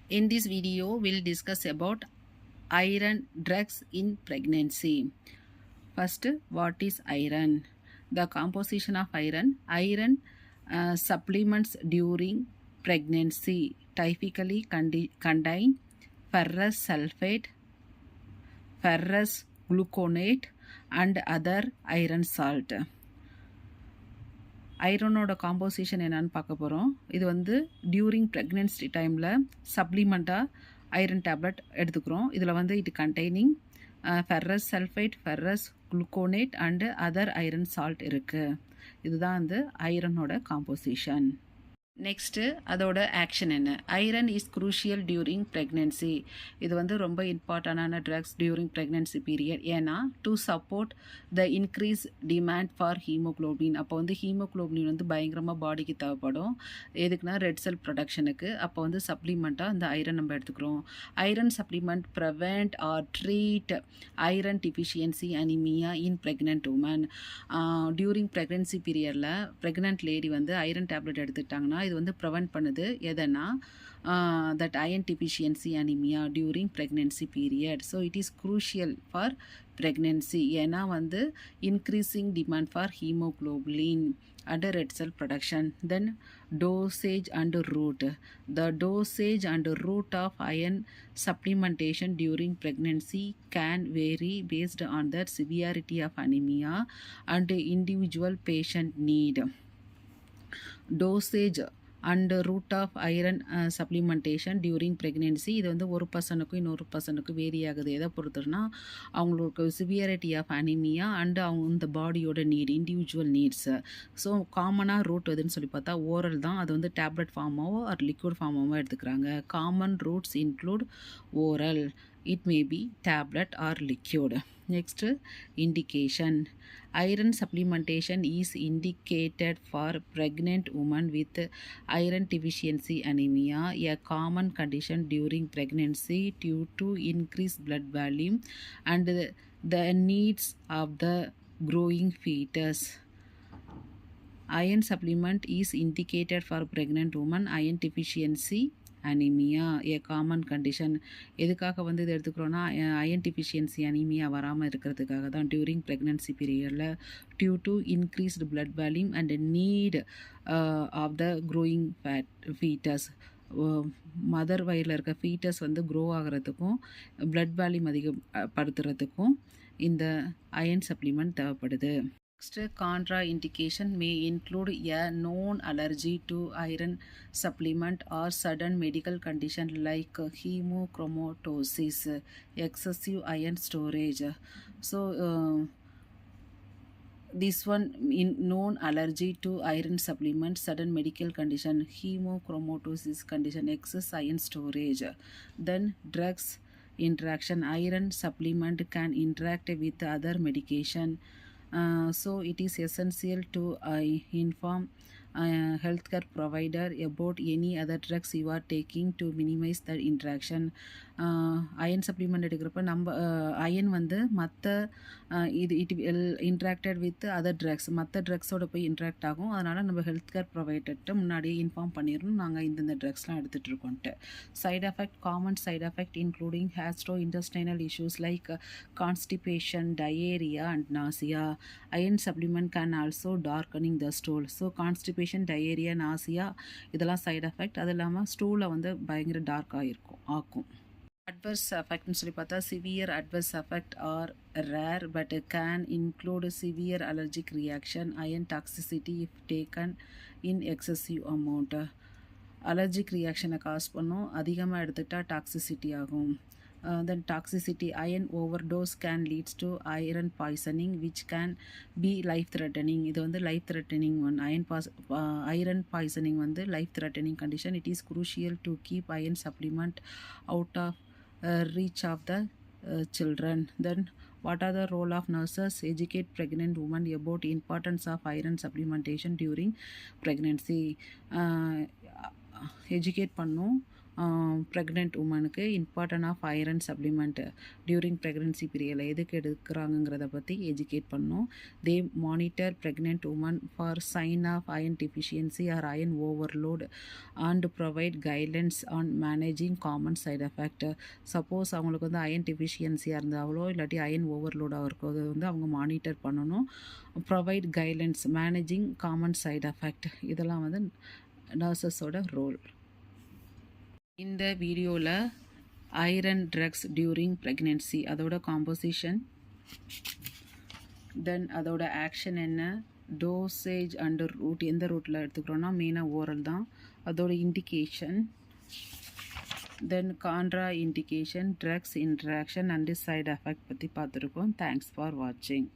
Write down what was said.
In this video, we'll discuss about iron drugs in pregnancy. First, what is iron? The composition of iron. Iron supplements during pregnancy typically contain ferrous sulfate, ferrous gluconate, and other iron salt. ஐரனோட composition என்னன்னு பார்க்க போகிறோம். இது வந்து during pregnancy டைமில் சப்ளிமெண்ட்டாக iron tablet எடுத்துக்கிறோம். இதில் வந்து இது containing ferrous sulphide, ferrous gluconate and other iron salt இருக்குது. இதுதான் வந்து ஐரனோட காம்போசிஷன். நெக்ஸ்ட்டு அதோட ஆக்ஷன் என்ன? Iron is crucial during pregnancy. இது வந்து ரொம்ப இம்பார்ட்டண்டான ட்ரக்ஸ் டியூரிங் ப்ரெக்னென்சி பீரியட். ஏன்னா to support the increase demand for haemoglobin. அப்போ வந்து ஹீமோக்ளோபின் வந்து பயங்கரமாக பாடிக்கு தேவைப்படும். எதுக்குன்னா ரெட் செல் ப்ரொடக்ஷனுக்கு. அப்போ வந்து சப்ளிமெண்ட்டாக இந்த ஐரன் நம்ம எடுத்துக்கிறோம். Iron supplement prevent or treat iron deficiency anaemia in pregnant women. During pregnancy பீரியடில் ப்ரெக்னென்ட் லேடி வந்து ஐரன் டேப்லெட் எடுத்துக்கிட்டாங்கன்னா இது வந்து ப்ரிவென்ட் பண்ணுது. எதனா that iron deficiency anemia during pregnancy period. So it is crucial for pregnancy. ஏன்னா வந்து increasing demand for hemoglobin and red cell production. Then dosage and route. The dosage and route of iron supplementation during pregnancy can vary based on the severity of anemia and individual patient need. Dosage and route of iron supplementation during pregnancy. இது வந்து ஒரு பர்சனுக்கும் இன்னொரு பர்சனுக்கும் vary ஆகுது. எதை பொறுத்துனா அவங்களுக்கு severity of anaemia and அவங்க இந்த பாடியோட நீட், இண்டிவிஜுவல் நீட்ஸு. ஸோ காமனாக ரூட் எதுன்னு சொல்லி பார்த்தா ஓரல் தான். அது வந்து டேப்லெட் ஃபார்மாவோ ஆர் லிக்விட் ஃபார்மாவோ எடுத்துக்கிறாங்க. Common roots include oral. It may be tablet or liquid. Next, indication. Iron supplementation is indicated for pregnant women with iron deficiency anemia, a common condition during pregnancy due to increased blood volume and the needs of the growing fetus. Iron supplement is indicated for pregnant women. Iron deficiency anaemia a common condition. எதுக்காக வந்து இது எடுத்துக்கிறோன்னா iron deficiency anaemia வராமல் இருக்கிறதுக்காக தான். During pregnancy பீரியடில் due to increased blood volume and need of the growing foetus. Mother வயிறில் இருக்க foetus வந்து க்ரோ ஆகிறதுக்கும் பிளட் வால்யூம் அதிகப்படுத்துறதுக்கும் இந்த அயன் சப்ளிமெண்ட் தேவைப்படுது. Next, contraindication may include a known allergy to iron supplement or sudden medical condition like hemochromatosis, excessive iron storage. So, this one in known allergy to iron supplement, sudden medical condition, hemochromatosis condition, excess iron storage. Then drugs interaction. Iron supplement can interact with other medication. So it is essential to inform healthcare provider about any other drugs you are taking to minimize the interaction. Iron supplement எடுக்கிறப்ப நம்ம iron வந்து மற்ற it interacted with other drugs, மற்ற ட்ரக்ஸோட போய் interact ஆகும். அதனால் நம்ம ஹெல்த் கேர் ப்ரொவைடர்கிட்ட முன்னாடியே இன்ஃபார்ம் பண்ணிடணும் நாங்கள் இந்தந்த ட்ரக்ஸ்லாம் எடுத்துகிட்ருக்கோன்ட்டு. Side effect. Common side effect including gastro intestinal issues like constipation, diarrhoea and nausea. Iron supplement can also darkening the stool. So constipation, diarrhoea, nausea இதெல்லாம் சைட் எஃபெக்ட். அது இல்லாமல் ஸ்டூலை வந்து பயங்கர டார்க்காக ஆக்கும். அட்வர்ஸ் எஃபெக்ட்னு சொல்லி பார்த்தா severe adverse effect are rare but can include severe allergic reaction, iron toxicity if taken in excessive amount. Allergic ரியாக்ஷனை காஸ் பண்ணும், அதிகமாக எடுத்துக்கிட்டால் டாக்ஸிசிட்டி ஆகும். Then toxicity. Iron overdose can lead to iron poisoning which can be life threatening. இது வந்து life threatening one. Iron poisoning வந்து life threatening condition. It is crucial to keep iron supplement out of reach of the children. Then what are the role of nurses? Educate pregnant women about importance of iron supplementation during pregnancy. Educate பண்ணும் pregnant உமனுக்கு importance of iron supplement during pregnancy பீரியடில் எதுக்கு எடுக்கிறாங்கங்கிறத பற்றி educate பண்ணோம். They monitor pregnant women for sign of iron deficiency or iron overload and provide guidelines on managing common side effect. Suppose அவங்களுக்கு வந்து iron டிஃபிஷியன்சியாக இருந்தாலோ இல்லாட்டி அயன் ஓவர்லோடாக இருக்கிறது வந்து அவங்க மானிட்டர் பண்ணணும். Provide guidelines managing common side effect இதெல்லாம் வந்து நர்சஸோட ரோல். இந்த வீடியோவில் ஐரன் ட்ரக்ஸ் டியூரிங் ப்ரெக்னென்சி அதோட காம்போசிஷன், தென் அதோட ஆக்ஷன் என்ன, டோசேஜ் அண்ட் ரூட், எந்த ரூட்டில் எடுத்துக்கிறோன்னா மெயினாக ஓரல் தான், அதோட indication, then contraindication, drugs interaction and side effect பற்றி பார்த்துருக்கோம். தேங்க்ஸ் ஃபார் வாட்சிங்.